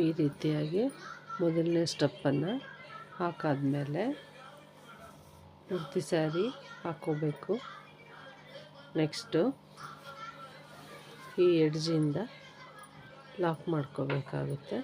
ಈ ರೀತಿಯಾಗಿ ಮೊದಲನೇ ಸ್ಟೆಪ್ಪನ್ನು ಹಾಕಾದ್ಮೇಲೆ ಪೂರ್ತಿ ಸ್ಯಾರಿ ಹಾಕ್ಕೋಬೇಕು. ನೆಕ್ಸ್ಟು ಈ ಎಡ್ಜಿಂದ ಲಾಕ್ ಮಾಡ್ಕೋಬೇಕಾಗುತ್ತೆ.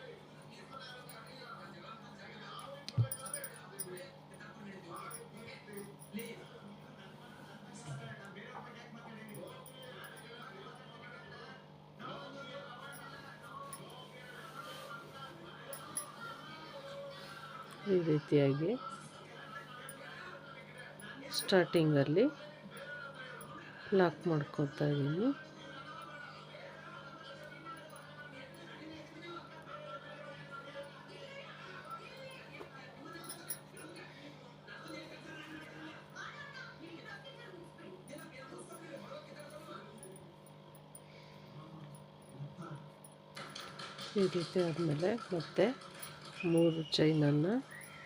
ಈ ರೀತಿಯಾಗಿ ಸ್ಟಾರ್ಟಿಂಗಲ್ಲಿ ಲಾಕ್ ಮಾಡ್ಕೊತಾ ಇದ್ದೀನಿ. ಈ ರೀತಿ ಆದಮೇಲೆ ಮತ್ತೆ 3 ಚೈನನ್ನು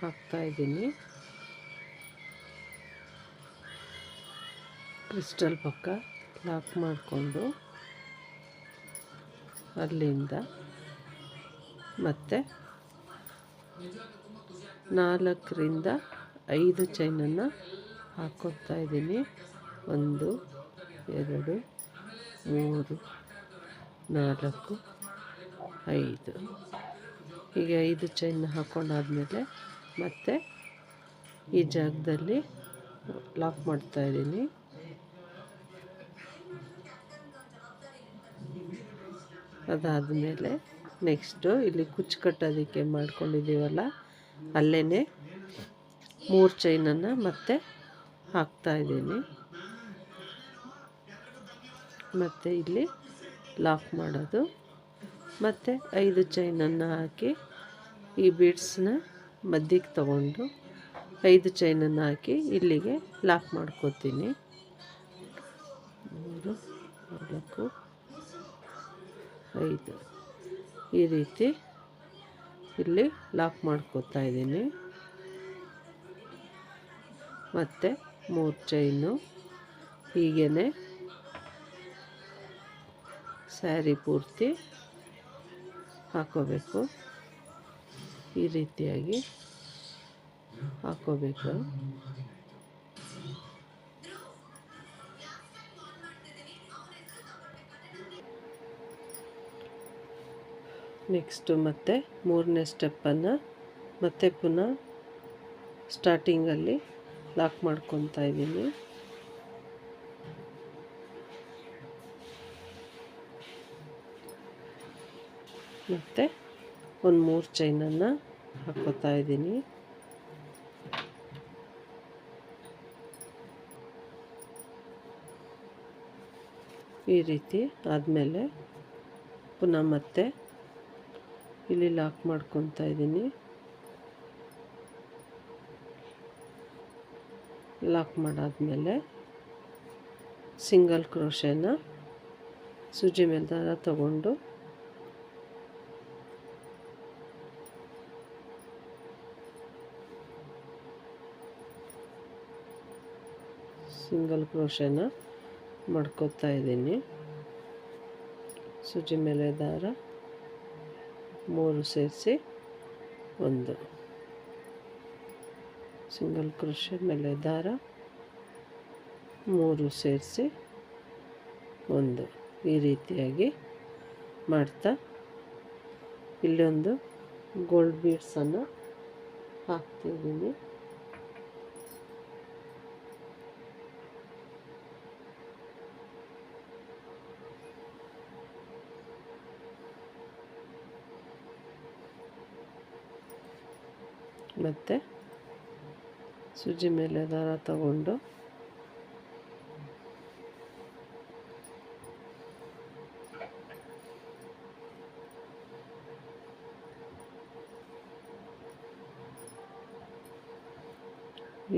ಹಾಕ್ತಾಯಿದ್ದೀನಿ. ಕ್ರಿಸ್ಟಲ್ ಪಕ್ಕ ಲಾಕ್ ಮಾಡಿಕೊಂಡು ಅಲ್ಲಿಂದ ಮತ್ತೆ 4 ರಿಂದ 5 ಚೈನನ್ನು ಹಾಕ್ಕೊತಾ ಇದ್ದೀನಿ. 1 2 3 4 5. ಹೀಗೆ 5 ಚೈನ್ ಹಾಕ್ಕೊಂಡಾದ್ಮೇಲೆ ಮತ್ತೆ ಈ ಜಾಗದಲ್ಲಿ ಲಾಕ್ ಮಾಡ್ತಾಯಿದ್ದೀನಿ. ಅದಾದಮೇಲೆ ನೆಕ್ಸ್ಟು ಇಲ್ಲಿ ಕುಚ್ಚು ಕಟ್ಟೋದಕ್ಕೆ ಮಾಡ್ಕೊಂಡಿದ್ದೀವಲ್ಲ, ಅಲ್ಲೇ 3 ಚೈನನ್ನು ಮತ್ತೆ ಹಾಕ್ತಾಯಿದ್ದೀನಿ. ಮತ್ತು ಇಲ್ಲಿ ಲಾಕ್ ಮಾಡೋದು, ಮತ್ತು 5 ಚೈನನ್ನು ಹಾಕಿ ಈ ಬೀಡ್ಸ್ನ ಮಧ್ಯಕ್ಕೆ ತಗೊಂಡು 5 ಚೈನನ್ನು ಹಾಕಿ ಇಲ್ಲಿಗೆ ಲಾಕ್ ಮಾಡ್ಕೋತೀನಿ. 3 4 5 ಈ ರೀತಿ ಇಲ್ಲಿ ಲಾಕ್ ಮಾಡ್ಕೋತಾ ಇದ್ದೀನಿ. ಮತ್ತು 3 ಚೈನು ಹೀಗೇ ಸ್ಯಾರಿ ಪೂರ್ತಿ ಹಾಕೋಬೇಕು. ಈ ರೀತಿಯಾಗಿ ಹಾಕೋಬೇಕು. ನೆಕ್ಸ್ಟು ಮತ್ತೆ 3ನೇ ಸ್ಟೆಪ್ಪನ್ನು ಮತ್ತೆ ಪುನಃ ಸ್ಟಾರ್ಟಿಂಗಲ್ಲಿ ಲಾಕ್ ಮಾಡ್ಕೊತಾ ಇದ್ದೀನಿ. ಮತ್ತು ಒಂದು 3 ಚೈನನ್ನು ಹಾಕ್ಕೋತಾ ಇದ್ದೀನಿ. ಈ ರೀತಿ ಆದಮೇಲೆ ಪುನಃ ಮತ್ತೆ ಇಲ್ಲಿ ಲಾಕ್ ಮಾಡ್ಕೊತಾ ಇದ್ದೀನಿ. ಲಾಕ್ ಮಾಡಾದ್ಮೇಲೆ ಸಿಂಗಲ್ ಕ್ರೋಶೆನ ಸೂಜಿ ಮೇಲೆ ದಾರ ತಗೊಂಡು ಸಿಂಗಲ್ ಕ್ರೋಶೆನ ಮಾಡ್ಕೋತಾ ಇದ್ದೀನಿ. ಸೂಜಿ ಮೇಲೆ ದಾರ 3 ಸೇರಿಸಿ 1 ಸಿಂಗಲ್ ಕ್ರೋಶೆ ಮೇಲೆ ದಾರ 3 ಸೇರಿಸಿ 1 ಈ ರೀತಿಯಾಗಿ ಮಾಡ್ತಾ ಇಲ್ಲೊಂದು ಗೋಲ್ಡ್ ಬೀಡ್ಸನ್ನು ಹಾಕ್ತಿದ್ದೀನಿ. ಮತ್ತು ಸೂಜಿ ಮೇಲೆ ದಾರ ತಗೊಂಡು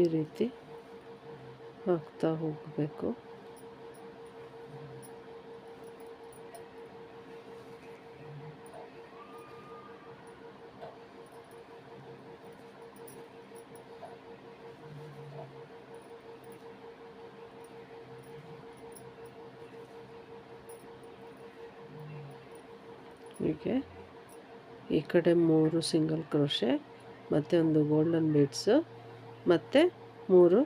ಈ ರೀತಿ ಹಾಕ್ತಾ ಹೋಗಬೇಕು. ಹೀಗೆ ಈ ಕಡೆ 3 ಸಿಂಗಲ್ ಕ್ರೋಶೆ ಮತ್ತು ಒಂದು ಗೋಲ್ಡನ್ ಬೀಡ್ಸು ಮತ್ತು 3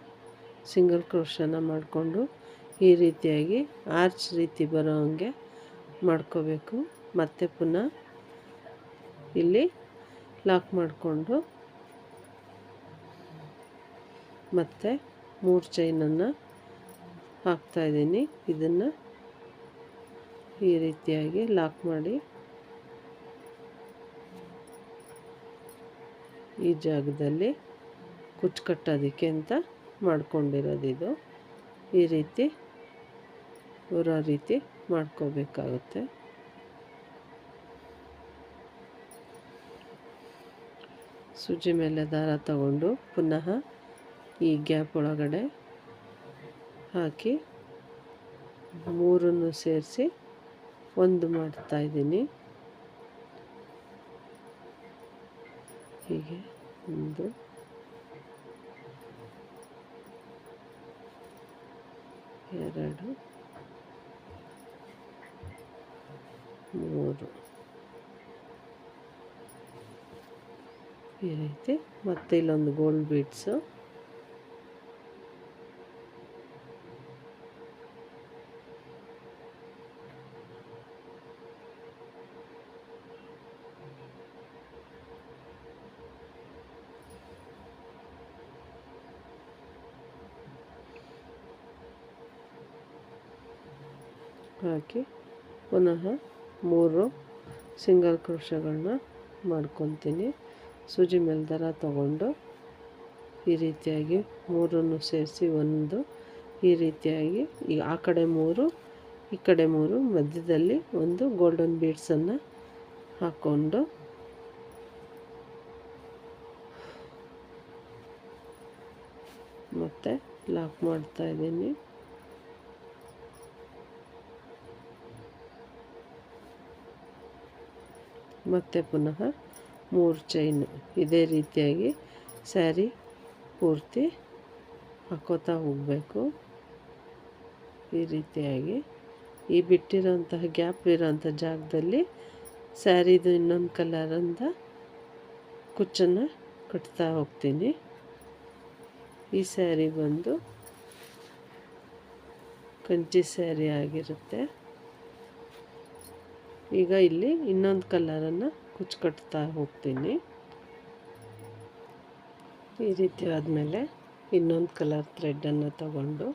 ಸಿಂಗಲ್ ಕ್ರೋಶನ ಮಾಡಿಕೊಂಡು ಈ ರೀತಿಯಾಗಿ ಆರ್ಚ್ ರೀತಿ ಬರೋ ಹಾಗೆ ಮಾಡ್ಕೋಬೇಕು. ಮತ್ತು ಪುನಃ ಇಲ್ಲಿ ಲಾಕ್ ಮಾಡಿಕೊಂಡು ಮತ್ತೆ 3 ಚೈನನ್ನು ಹಾಕ್ತಾಯಿದ್ದೀನಿ. ಇದನ್ನು ಈ ರೀತಿಯಾಗಿ ಲಾಕ್ ಮಾಡಿ ಈ ಜಾಗದಲ್ಲಿ ಕುಚ್ಚು ಕಟ್ಟೋದಕ್ಕೆ ಅಂತ ಮಾಡ್ಕೊಂಡಿರೋದಿದು. ಈ ರೀತಿ ಹೊರೋ ರೀತಿ ಮಾಡ್ಕೋಬೇಕಾಗುತ್ತೆ. ಸೂಜಿ ಮೇಲೆ ದಾರ ತಗೊಂಡು ಪುನಃ ಈ ಗ್ಯಾಪ್ ಒಳಗಡೆ ಹಾಕಿ 3 ಸೇರಿಸಿ 1 ಮಾಡ್ತಾಯಿದ್ದೀನಿ. ಹೀಗೆ 1 2 3 ಈ ರೀತಿ. ಮತ್ತು ಇಲ್ಲೊಂದು ಗೋಲ್ಡ್ ಬೀಡ್ಸು ಹಾಕಿ ಪುನಃ 3 ಸಿಂಗಲ್ ಕ್ರೋಶಗಳನ್ನ ಮಾಡ್ಕೊತೀನಿ. ಸೂಜಿ ಮೇಲೆ ದಾರ ತಗೊಂಡು ಈ ರೀತಿಯಾಗಿ 3 ಸೇರಿಸಿ 1 ಈ ರೀತಿಯಾಗಿ ಆ ಕಡೆ 3 ಈ ಕಡೆ 3 ಮಧ್ಯದಲ್ಲಿ ಒಂದು ಗೋಲ್ಡನ್ ಬೀಡ್ಸನ್ನು ಹಾಕ್ಕೊಂಡು ಮತ್ತೆ ಲಾಕ್ ಮಾಡ್ತಾಯಿದ್ದೀನಿ. ಮತ್ತು ಪುನಃ 3 ಚೈನು ಇದೇ ರೀತಿಯಾಗಿ ಸ್ಯಾರಿ ಪೂರ್ತಿ ಹಾಕೋತಾ ಹೋಗಬೇಕು. ಈ ರೀತಿಯಾಗಿ ಈ ಬಿಟ್ಟಿರೋಂತಹ ಗ್ಯಾಪ್ ಇರೋಂಥ ಜಾಗದಲ್ಲಿ ಸ್ಯಾರಿದು ಇನ್ನೊಂದು ಕಲರಿಂದ ಕುಚ್ಚನ್ನು ಕಟ್ತಾ ಹೋಗ್ತೀನಿ. ಈ ಸ್ಯಾರಿ ಬಂದು ಕಂಚಿ ಸ್ಯಾರಿ ಆಗಿರುತ್ತೆ. ಈಗ ಇಲ್ಲಿ ಇನ್ನೊಂದು ಕಲರನ್ನು ಕುಚ್ಚು ಕಟ್ತಾ ಹೋಗ್ತೀನಿ. ಈ ರೀತಿ ಆದಮೇಲೆ ಇನ್ನೊಂದು ಕಲರ್ ಥ್ರೆಡ್ಡನ್ನು ತಗೊಂಡು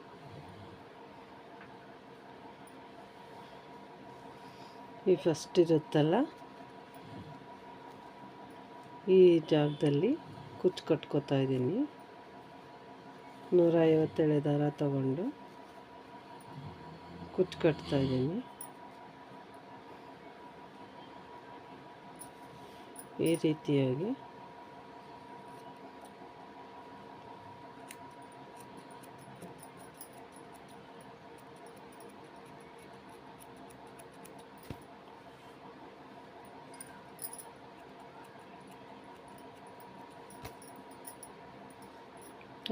ಈ ಫಸ್ಟ್ ಇರುತ್ತಲ್ಲ ಈ ಜಾಗದಲ್ಲಿ ಕುಚ್ಚು ಕಟ್ಕೋತಾ ಇದ್ದೀನಿ. 157 ದಾರ ತಗೊಂಡು ಕುಚ್ಚು ಕಟ್ತಾ ಇದ್ದೀನಿ. ಈ ರೀತಿಯಾಗಿ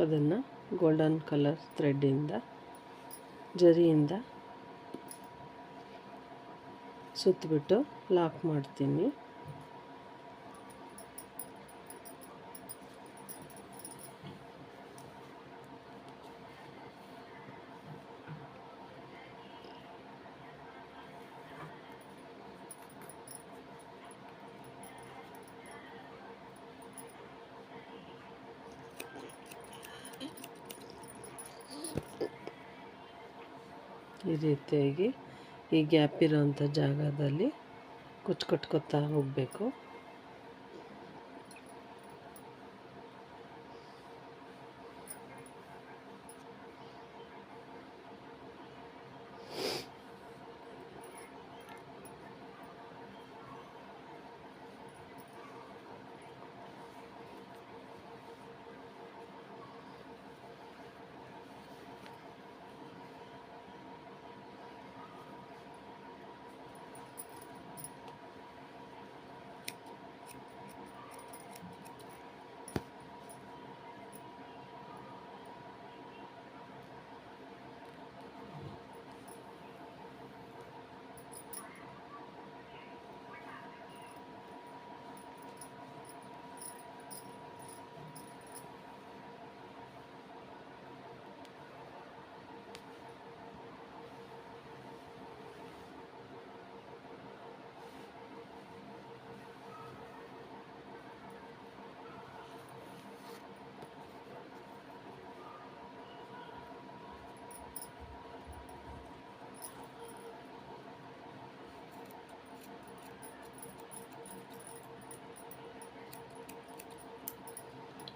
ಅದನ್ನು ಗೋಲ್ಡನ್ ಕಲರ್ ಥ್ರೆಡ್ಡಿಂದ ಜರಿಯಿಂದ ಸುತ್ತಬಿಟ್ಟು ಲಾಕ್ ಮಾಡ್ತೀನಿ. ಈ ರೀತಿಯಾಗಿ ಈ ಗ್ಯಾಪ್ ಇರೋಂಥ ಜಾಗದಲ್ಲಿ ಕುಚ್ಚು ಕಟ್ಕೊತಾ ಹೋಗಬೇಕು.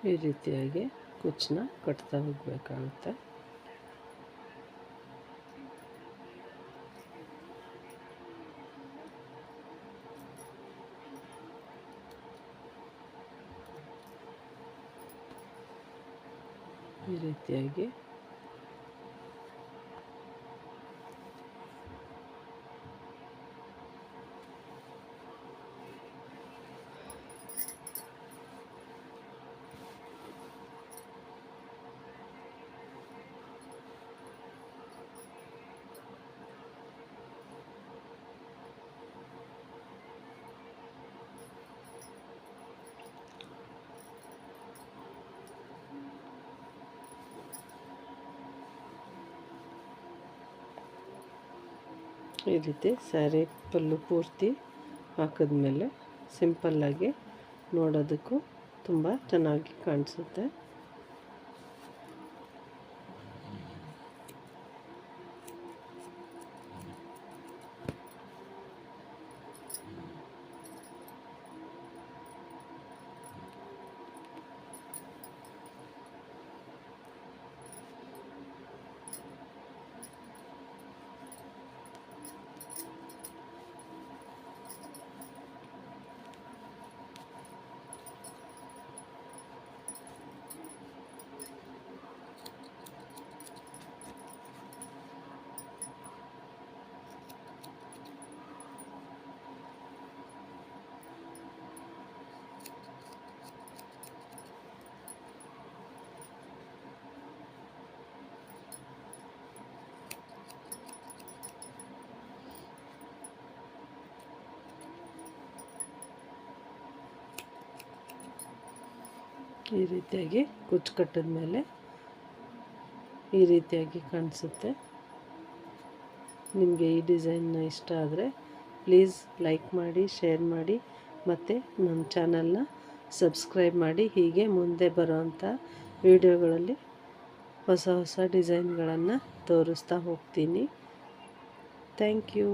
ಈ ರೀತಿಯಾಗಿ ಕುಚ್ಚನ್ನ ಕಟ್ತಾ ಹೋಗಬೇಕಾಗುತ್ತೆ. ಈ ರೀತಿಯಾಗಿ ಈ ರೀತಿ ಸ್ಯಾರಿ ಪಲ್ಲು ಪೂರ್ತಿ ಹಾಕಿದ್ಮೇಲೆ ಸಿಂಪಲ್ಲಾಗಿ ನೋಡೋದಕ್ಕೂ ತುಂಬ ಚೆನ್ನಾಗಿ ಕಾಣಿಸುತ್ತೆ. ಈ ರೀತಿಯಾಗಿ ಕುಚ್ಚು ಕಟ್ಟಿದ ಮೇಲೆ ಈ ರೀತಿಯಾಗಿ ಕಾಣಿಸುತ್ತೆ. ನಿಮಗೆ ಈ ಡಿಸೈನ್ ಇಷ್ಟ ಆದರೆ ಪ್ಲೀಸ್ ಲೈಕ್ ಮಾಡಿ, ಶೇರ್ ಮಾಡಿ, ಮತ್ತು ನಮ್ಮ ಚಾನಲ್ನ ಸಬ್ಸ್ಕ್ರೈಬ್ ಮಾಡಿ. ಹೀಗೆ ಮುಂದೆ ಬರೋವಂಥ ವಿಡಿಯೋಗಳಲ್ಲಿ ಹೊಸ ಹೊಸ ಡಿಸೈನ್ಗಳನ್ನು ತೋರಿಸ್ತಾ ಹೋಗ್ತೀನಿ. Thank you.